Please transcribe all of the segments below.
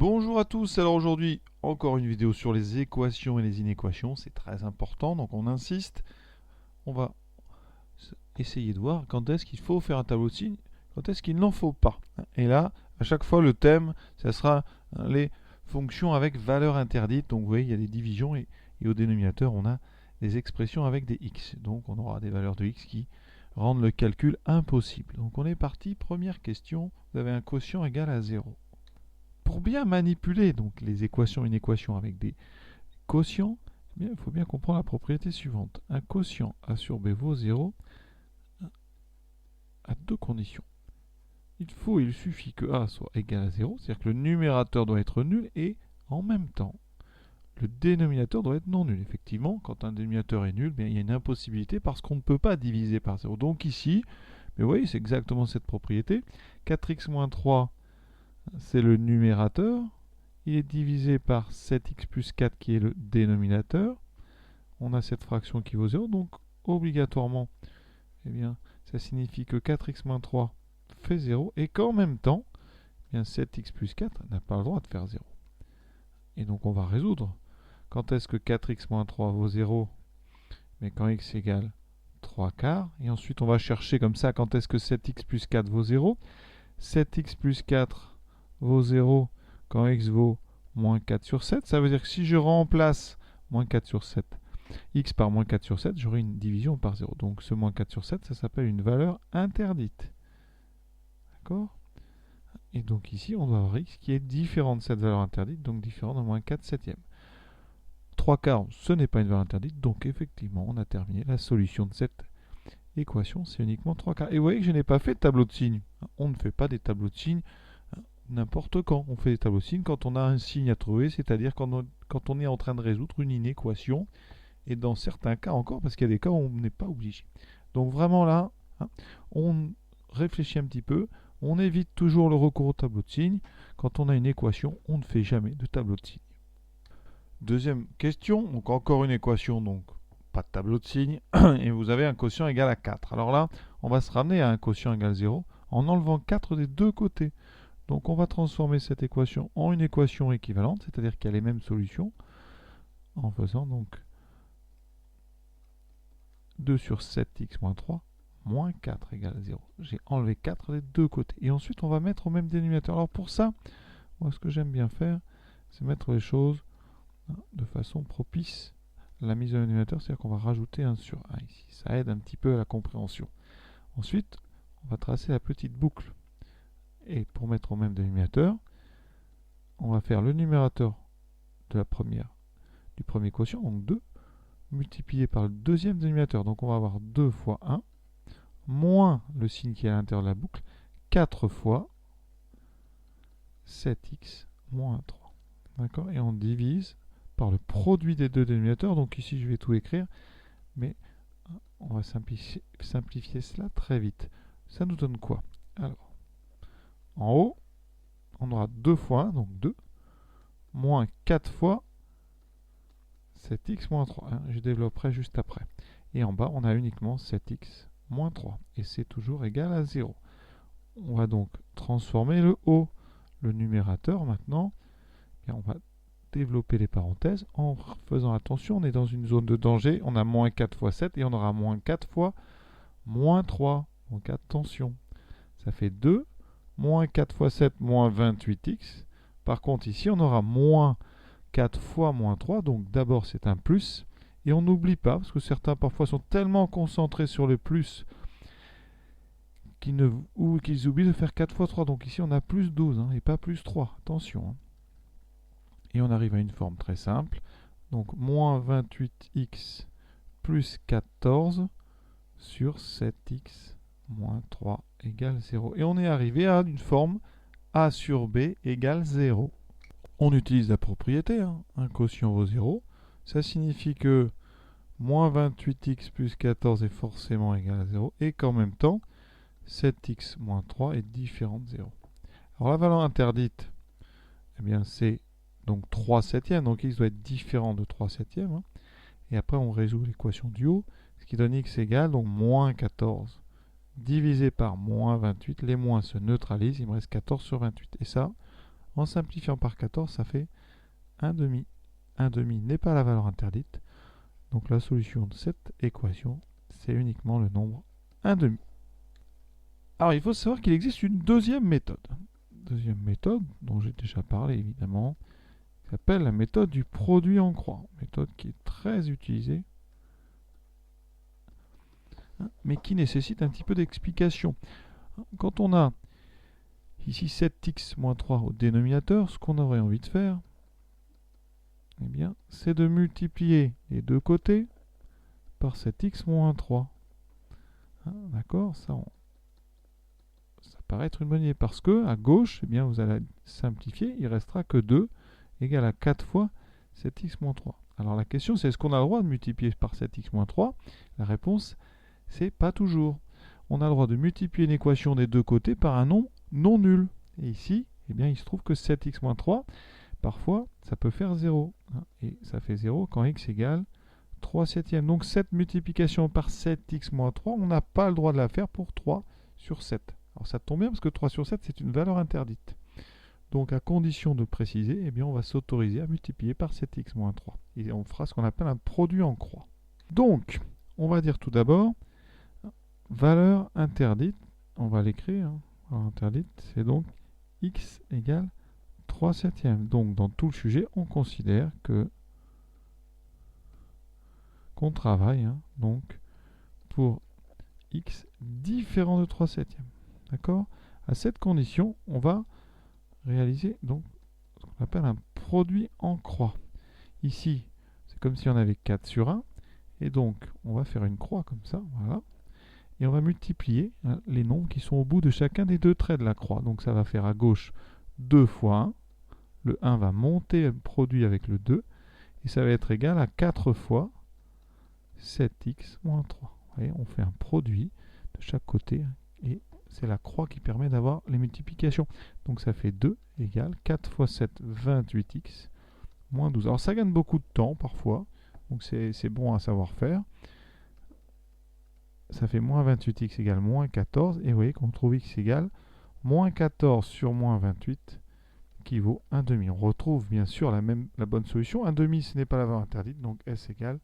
Bonjour à tous, alors aujourd'hui encore une vidéo sur les équations et les inéquations, c'est très important donc on insiste, on va essayer de voir quand est-ce qu'il faut faire un tableau de signes, quand est-ce qu'il n'en faut pas. Et là, à chaque fois le thème, ça sera les fonctions avec valeur interdite, donc vous voyez il y a des divisions et au dénominateur on a des expressions avec des x, donc on aura des valeurs de x qui rendent le calcul impossible. Donc on est parti, première question, vous avez un quotient égal à 0. Pour bien manipuler donc les équations et inéquations avec des quotients, eh bien, il faut bien comprendre la propriété suivante. Un quotient A sur B vaut 0 à deux conditions. Il suffit que A soit égal à 0, c'est-à-dire que le numérateur doit être nul et en même temps, le dénominateur doit être non nul. Effectivement, quand un dénominateur est nul, bien, il y a une impossibilité parce qu'on ne peut pas diviser par 0. Donc ici, mais vous voyez, c'est exactement cette propriété. 4x moins 3, c'est le numérateur. Il est divisé par 7x plus 4 qui est le dénominateur. On a cette fraction qui vaut 0, donc obligatoirement, eh bien, ça signifie que 4x moins 3 fait 0 et qu'en même temps, eh bien, 7x plus 4 n'a pas le droit de faire 0. Et donc on va résoudre. Quand est-ce que 4x moins 3 vaut 0? Mais quand x égale 3 quarts. Et ensuite on va chercher comme ça quand est-ce que 7x plus 4 vaut 0. 7x plus 4 vaut 0 quand x vaut moins 4 sur 7. Ça veut dire que si je remplace moins 4 sur 7, x par moins 4 sur 7, j'aurai une division par 0. Donc ce moins 4 sur 7, ça s'appelle une valeur interdite. D'accord? Et donc ici, on doit avoir x qui est différent de cette valeur interdite, donc différent de moins 4 septièmes. 3 quarts, ce n'est pas une valeur interdite, donc effectivement, on a terminé la solution de cette équation, c'est uniquement 3 quarts. Et vous voyez que je n'ai pas fait de tableau de signes. On ne fait pas des tableaux de signes n'importe quand. On fait des tableaux de signes quand on a un signe à trouver, c'est-à-dire quand on est en train de résoudre une inéquation, et dans certains cas encore, parce qu'il y a des cas où on n'est pas obligé. Donc vraiment là, on réfléchit un petit peu, on évite toujours le recours au tableau de signes. Quand on a une équation, on ne fait jamais de tableau de signes. Deuxième question, donc encore une équation, donc pas de tableau de signes, et vous avez un quotient égal à 4. Alors là, on va se ramener à un quotient égal à 0 en enlevant 4 des deux côtés. Donc on va transformer cette équation en une équation équivalente, c'est-à-dire qu'il y a les mêmes solutions, en faisant donc 2 sur 7x moins 3 moins 4 égale 0. J'ai enlevé 4 des deux côtés. Et ensuite, on va mettre au même dénominateur. Alors pour ça, moi ce que j'aime bien faire, c'est mettre les choses de façon propice à la mise au dénominateur, c'est-à-dire qu'on va rajouter 1 sur 1 ici. Ça aide un petit peu à la compréhension. Ensuite, on va tracer la petite boucle. Et pour mettre au même dénominateur, on va faire le numérateur de du premier quotient, donc 2, multiplié par le deuxième dénominateur. Donc on va avoir 2 fois 1, moins le signe qui est à l'intérieur de la boucle, 4 fois 7x moins 3. D'accord? Et on divise par le produit des deux dénominateurs. Donc ici, je vais tout écrire, mais on va simplifier cela très vite. Ça nous donne quoi? Alors, en haut, on aura 2 fois 1, donc 2, moins 4 fois 7x moins 3. Je développerai juste après. Et en bas, on a uniquement 7x moins 3. Et c'est toujours égal à 0. On va donc transformer le haut. Le numérateur, maintenant, et on va développer les parenthèses en faisant attention. On est dans une zone de danger. On a moins 4 fois 7 et on aura moins 4 fois moins 3. Donc attention. Ça fait 2. Moins 4 fois 7, moins 28x. Par contre, ici, on aura moins 4 fois moins 3, donc d'abord c'est un plus, et on n'oublie pas, parce que certains parfois sont tellement concentrés sur le plus qu'ils oublient de faire 4 fois 3, donc ici on a plus 12, et pas plus 3, attention. Et on arrive à une forme très simple, donc moins 28x plus 14 sur 7x moins 3 égale 0. Et on est arrivé à une forme a sur b égale 0. On utilise la propriété, un quotient vaut 0. Ça signifie que moins 28x plus 14 est forcément égal à 0 et qu'en même temps, 7x moins 3 est différent de 0. Alors la valeur interdite, eh bien c'est donc 3 septièmes, donc x doit être différent de 3 septièmes. Et après on résout l'équation du haut, ce qui donne x égale donc moins 14 divisé par moins 28. Les moins se neutralisent, il me reste 14 sur 28. Et ça, En simplifiant par 14, ça fait 1 demi. 1 demi n'est pas la valeur interdite. Donc la solution de cette équation, c'est uniquement le nombre 1 demi. Alors il faut savoir qu'il existe une deuxième méthode. Deuxième méthode, dont j'ai déjà parlé évidemment, qui s'appelle la méthode du produit en croix. Méthode qui est très utilisée, mais qui nécessite un petit peu d'explication. Quand on a ici 7x moins 3 au dénominateur, ce qu'on aurait envie de faire, eh bien, c'est de multiplier les deux côtés par 7x moins 3. D'accord, ça paraît être une bonne idée, parce que à gauche, eh bien, vous allez simplifier, il ne restera que 2 égale à 4 fois 7x moins 3. Alors la question, c'est est-ce qu'on a le droit de multiplier par 7x moins 3? La réponse, c'est pas toujours. On a le droit de multiplier une équation des deux côtés par un nombre non nul. Et ici, eh bien, il se trouve que 7x moins 3, parfois, ça peut faire 0. Et ça fait 0 quand x égale 3 septièmes. Donc cette multiplication par 7x moins 3, on n'a pas le droit de la faire pour 3 sur 7. Alors ça tombe bien parce que 3 sur 7, c'est une valeur interdite. Donc à condition de préciser, eh bien, on va s'autoriser à multiplier par 7x moins 3. Et on fera ce qu'on appelle un produit en croix. Donc, on va dire tout d'abord, valeur interdite, on va l'écrire, valeur interdite, c'est donc x égale 3 septièmes. Donc dans tout le sujet, on considère qu'on travaille donc pour x différent de 3 septièmes. D'accord? À cette condition, on va réaliser donc ce qu'on appelle un produit en croix. Ici, c'est comme si on avait 4 sur 1. Et donc, on va faire une croix comme ça, voilà. Et on va multiplier les nombres qui sont au bout de chacun des deux traits de la croix. Donc ça va faire à gauche 2 fois 1. Le 1 va monter produit avec le 2. Et ça va être égal à 4 fois 7x moins 3. Vous voyez, on fait un produit de chaque côté. Et c'est la croix qui permet d'avoir les multiplications. Donc ça fait 2 égale 4 fois 7, 28x moins 12. Alors ça gagne beaucoup de temps parfois. Donc c'est bon à savoir faire. Ça fait moins 28x égale moins 14. Et vous voyez qu'on trouve x égale moins 14 sur moins 28 qui vaut 1 demi. On retrouve bien sûr la bonne solution. 1 demi, ce n'est pas la valeur interdite. Donc s égale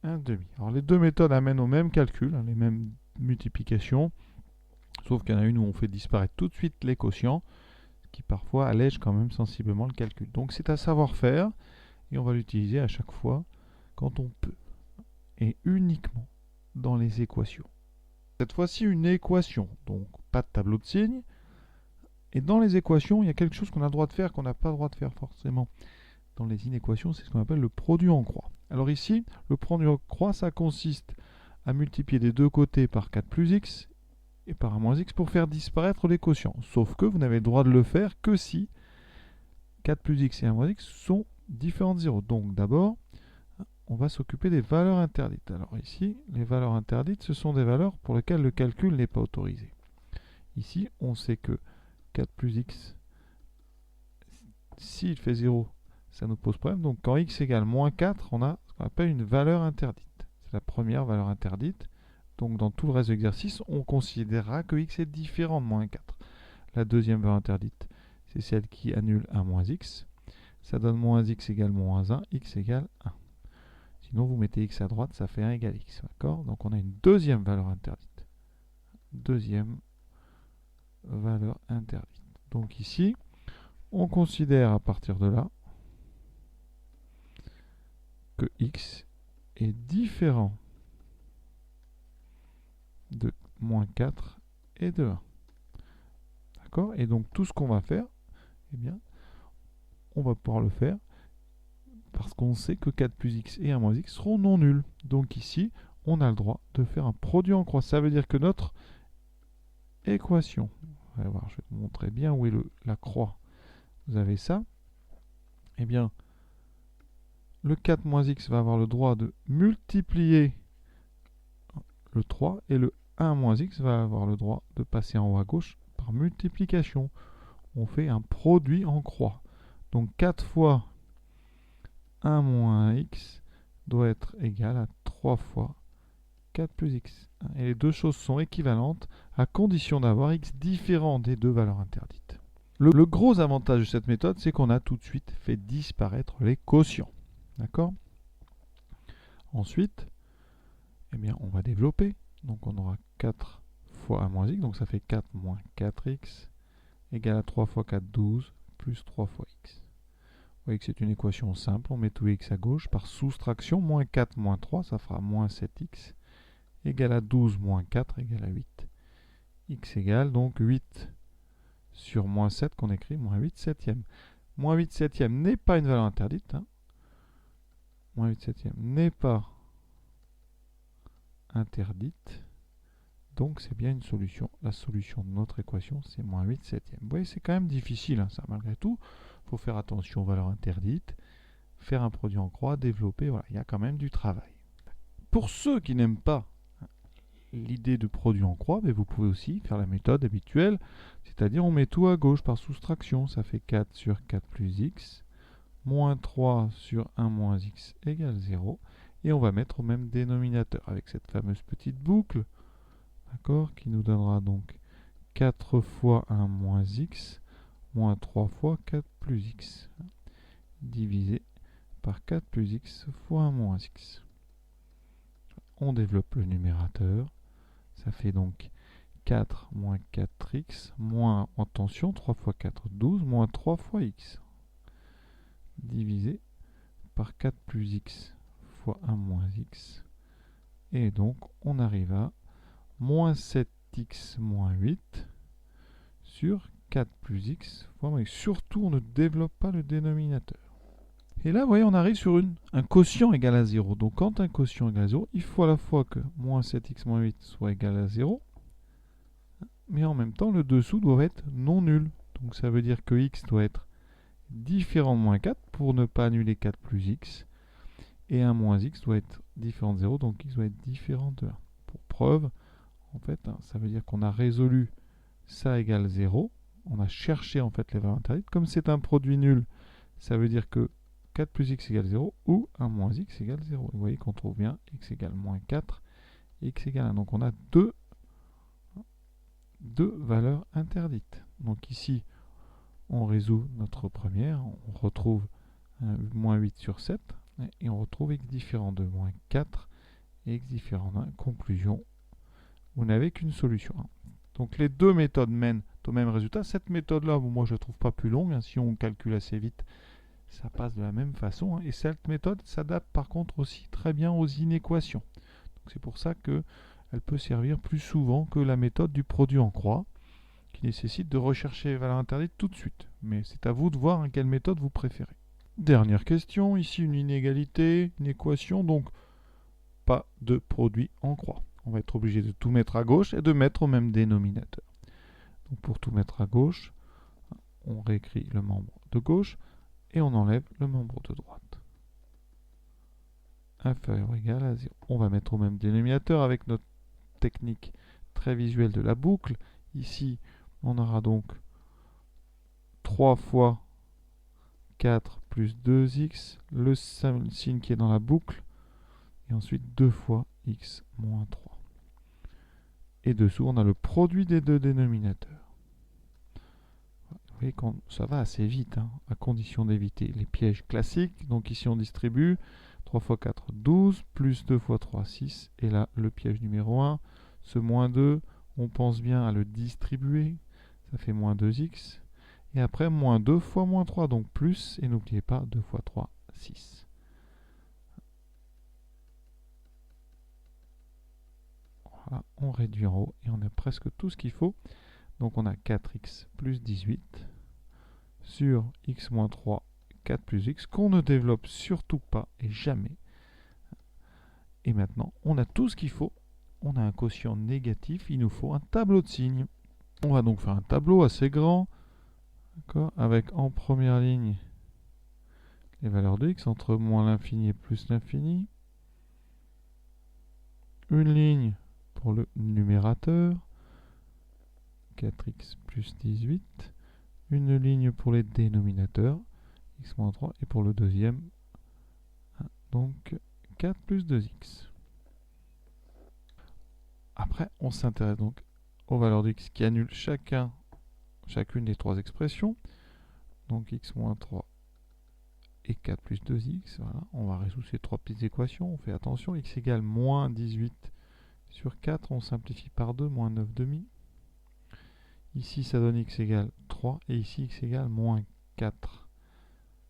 1 demi. Alors les deux méthodes amènent au même calcul, les mêmes multiplications. Sauf qu'il y en a une où on fait disparaître tout de suite les quotients, qui parfois allège quand même sensiblement le calcul. Donc c'est à savoir faire. Et on va l'utiliser à chaque fois quand on peut. Et uniquement dans les équations. Cette fois-ci, une équation, donc pas de tableau de signes. Et dans les équations, il y a quelque chose qu'on a le droit de faire, qu'on n'a pas le droit de faire forcément. Dans les inéquations, c'est ce qu'on appelle le produit en croix. Alors ici, le produit en croix, ça consiste à multiplier des deux côtés par 4 plus x et par 1 moins x pour faire disparaître les quotients. Sauf que vous n'avez le droit de le faire que si 4 plus x et 1 moins x sont différents de 0. Donc d'abord, on va s'occuper des valeurs interdites. Alors ici, les valeurs interdites, ce sont des valeurs pour lesquelles le calcul n'est pas autorisé. Ici, on sait que 4 plus x, s'il fait 0, ça nous pose problème. Donc quand x égale moins 4, on a ce qu'on appelle une valeur interdite. C'est la première valeur interdite. Donc dans tout le reste de l'exercice, on considérera que x est différent de moins 4. La deuxième valeur interdite, c'est celle qui annule 1 moins x. Ça donne moins x égale moins 1, x égale 1. Sinon, vous mettez x à droite, ça fait 1 égale x. D'accord? Donc on a une deuxième valeur interdite. Deuxième valeur interdite. Donc ici, on considère à partir de là que x est différent de moins 4 et de 1. D'accord? Et donc tout ce qu'on va faire, eh bien, on va pouvoir le faire parce qu'on sait que 4 plus x et 1 moins x seront non nuls. Donc ici, on a le droit de faire un produit en croix. Ça veut dire que notre équation, on va voir, je vais vous montrer bien où est la croix. Vous avez ça. Eh bien, le 4 moins x va avoir le droit de multiplier le 3 et le 1 moins x va avoir le droit de passer en haut à gauche par multiplication. On fait un produit en croix. Donc 4 fois 1 moins x doit être égal à 3 fois 4 plus x. Et les deux choses sont équivalentes à condition d'avoir x différent des deux valeurs interdites. Le gros avantage de cette méthode, c'est qu'on a tout de suite fait disparaître les quotients. D'accord? Ensuite, eh bien, on va développer. Donc on aura 4 fois 1 moins x, donc ça fait 4 moins 4x, égale à 3 fois 4, 12, plus 3 fois x. Vous voyez que c'est une équation simple, on met tout x à gauche, par soustraction, moins 4 moins 3, ça fera moins 7x, égale à 12 moins 4, égale à 8. X égale donc 8 sur moins 7 qu'on écrit, moins 8 septième. Moins 8 septième n'est pas une valeur interdite. Hein. Moins 8 septième n'est pas interdite. Donc c'est bien une solution. La solution de notre équation, c'est moins 8 septième. Vous voyez, c'est quand même difficile, hein, ça, malgré tout. Il faut faire attention aux valeurs interdites, faire un produit en croix, développer, voilà, il y a quand même du travail. Pour ceux qui n'aiment pas l'idée de produit en croix, mais vous pouvez aussi faire la méthode habituelle, c'est-à-dire on met tout à gauche par soustraction. Ça fait 4 sur 4 plus x, moins 3 sur 1 moins x égale 0. Et on va mettre au même dénominateur avec cette fameuse petite boucle, d'accord, qui nous donnera donc 4 fois 1 moins x, moins 3 fois 4 plus x, divisé par 4 plus x fois 1 moins x. On développe le numérateur. Ça fait donc 4 moins 4x, moins, attention, 3 fois 4, 12, moins 3 fois x, divisé par 4 plus x fois 1 moins x. Et donc, on arrive à moins 7x moins 8 sur 4 plus x fois moins x. Surtout, on ne développe pas le dénominateur. Et là, vous voyez, on arrive sur un quotient égal à 0. Donc, quand un quotient égale à 0, il faut à la fois que moins 7x moins 8 soit égal à 0, mais en même temps, le dessous doit être non nul. Donc ça veut dire que x doit être différent de moins 4 pour ne pas annuler 4 plus x. Et 1 moins x doit être différent de 0, donc x doit être différent de 1. Pour preuve, en fait, ça veut dire qu'on a résolu ça égale 0. On a cherché en fait les valeurs interdites. Comme c'est un produit nul, ça veut dire que 4 plus x égale 0 ou 1 moins x égale 0. Vous voyez qu'on trouve bien x égale moins 4, x égale 1. Donc on a deux valeurs interdites. Donc ici, on résout notre première, on retrouve moins 8 sur 7, et on retrouve x différent de moins 4 et x différent de 1. Conclusion, vous n'avez qu'une solution. Donc les deux méthodes mènent au même résultat. Cette méthode-là, moi je ne la trouve pas plus longue, hein. Si on calcule assez vite, ça passe de la même façon. Hein. Et cette méthode s'adapte par contre aussi très bien aux inéquations. C'est pour ça qu'elle peut servir plus souvent que la méthode du produit en croix, qui nécessite de rechercher les valeurs interdites tout de suite. Mais c'est à vous de voir quelle méthode vous préférez. Dernière question, ici une inégalité, une équation, donc pas de produit en croix. On va être obligé de tout mettre à gauche et de mettre au même dénominateur. Donc pour tout mettre à gauche, on réécrit le membre de gauche et on enlève le membre de droite. Inférieur ou égal à 0. On va mettre au même dénominateur avec notre technique très visuelle de la boucle. Ici, on aura donc 3 fois 4 plus 2x, le signe qui est dans la boucle, et ensuite 2 fois x moins 3. Et dessous, on a le produit des deux dénominateurs. Vous voyez que ça va assez vite, hein, à condition d'éviter les pièges classiques. Donc ici, on distribue 3 fois 4, 12, plus 2 fois 3, 6. Et là, le piège numéro 1, ce moins 2, on pense bien à le distribuer. Ça fait moins 2x. Et après, moins 2 fois moins 3, donc plus. Et n'oubliez pas, 2 fois 3, 6. Voilà, on réduit en haut et on a presque tout ce qu'il faut. Donc on a 4x plus 18 sur x moins 3, 4 plus x, qu'on ne développe surtout pas et jamais. Et maintenant, on a tout ce qu'il faut. On a un quotient négatif, il nous faut un tableau de signes. On va donc faire un tableau assez grand, avec en première ligne les valeurs de x entre moins l'infini et plus l'infini. Une ligne pour le numérateur, 4x plus 18. Une ligne pour les dénominateurs, x moins 3. Et pour le deuxième, donc 4 plus 2x. Après, on s'intéresse donc aux valeurs de x qui annulent chacune des trois expressions. Donc x moins 3 et 4 plus 2x. Voilà. On va résoudre ces trois petites équations. On fait attention. X égale moins 18 sur 4. On simplifie par 2, moins 9 demi. Ici, ça donne x égale 3. Et ici, x égale moins 4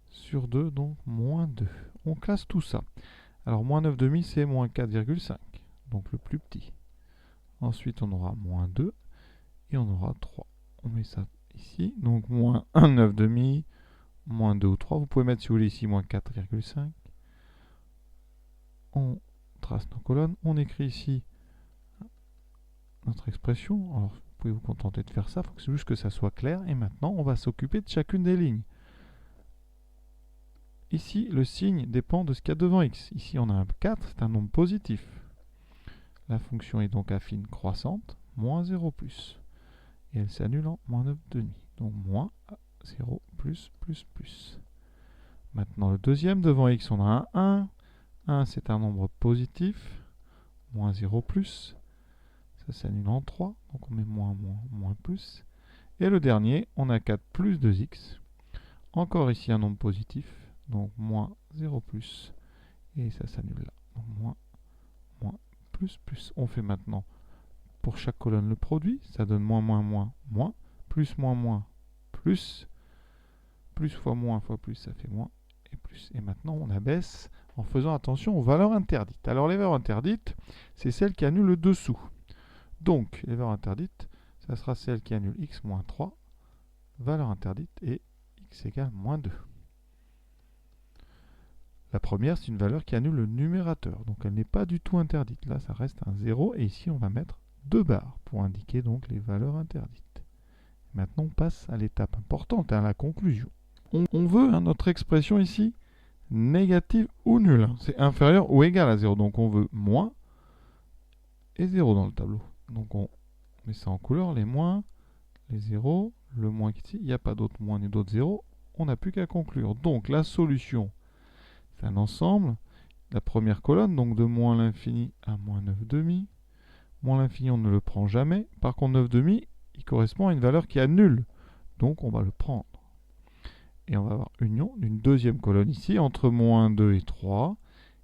sur 2, donc moins 2. On classe tout ça. Alors, moins 9 demi, c'est moins 4,5. Donc le plus petit. Ensuite, on aura moins 2 et on aura 3. On met ça ici. Donc moins 1, 9 demi, moins 2 ou 3. Vous pouvez mettre, si vous voulez, ici moins 4,5. On trace nos colonnes. On écrit ici notre expression. Alors, vous pouvez vous contenter de faire ça. Il faut juste que ça soit clair. Et maintenant, on va s'occuper de chacune des lignes. Ici, le signe dépend de ce qu'il y a devant x. Ici, on a un 4, c'est un nombre positif. La fonction est donc affine croissante, moins 0 plus. Et elle s'annule en moins 9 demi. Donc moins 0 plus plus plus. Maintenant, le deuxième, devant x, on a un 1. 1, c'est un nombre positif, moins 0 plus. Ça s'annule en 3, donc on met moins, moins, moins, plus. Et le dernier, on a 4 plus 2x. Encore ici un nombre positif, donc moins 0 plus. Et ça s'annule là, donc moins, moins, plus, plus. On fait maintenant pour chaque colonne le produit, ça donne moins, moins, moins, moins, plus, moins, plus, plus fois moins fois plus, ça fait moins, et plus. Et maintenant, on abaisse en faisant attention aux valeurs interdites. Alors, les valeurs interdites, c'est celles qui annulent le dessous. Donc, les valeurs interdites, ça sera celle qui annule x moins 3, valeur interdite, et x égale moins 2. La première, c'est une valeur qui annule le numérateur. Donc, elle n'est pas du tout interdite. Là, ça reste un 0, et ici, on va mettre 2 barres pour indiquer donc les valeurs interdites. Maintenant, on passe à l'étape importante, à la conclusion. On veut notre expression ici négative ou nulle. C'est inférieur ou égal à 0. Donc, on veut moins et 0 dans le tableau. Donc, on met ça en couleur, les moins, les 0, le moins ici. Il n'y a pas d'autres moins ni d'autres 0. On n'a plus qu'à conclure. Donc, la solution, c'est un ensemble. La première colonne, donc de moins l'infini à moins 9 demi. Moins l'infini, on ne le prend jamais. Par contre, 9 demi, il correspond à une valeur qui annule. Donc, on va le prendre. Et on va avoir union d'une deuxième colonne ici, entre moins 2 et 3.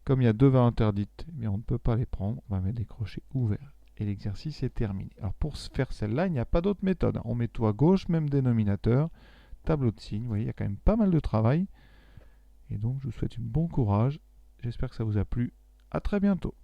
Comme il y a deux valeurs interdites, eh bien, on ne peut pas les prendre. On va mettre des crochets ouverts. Et l'exercice est terminé. Alors, pour faire celle-là, il n'y a pas d'autre méthode. On met tout à gauche, même dénominateur, tableau de signes. Vous voyez, il y a quand même pas mal de travail. Et donc, je vous souhaite un bon courage. J'espère que ça vous a plu. À très bientôt.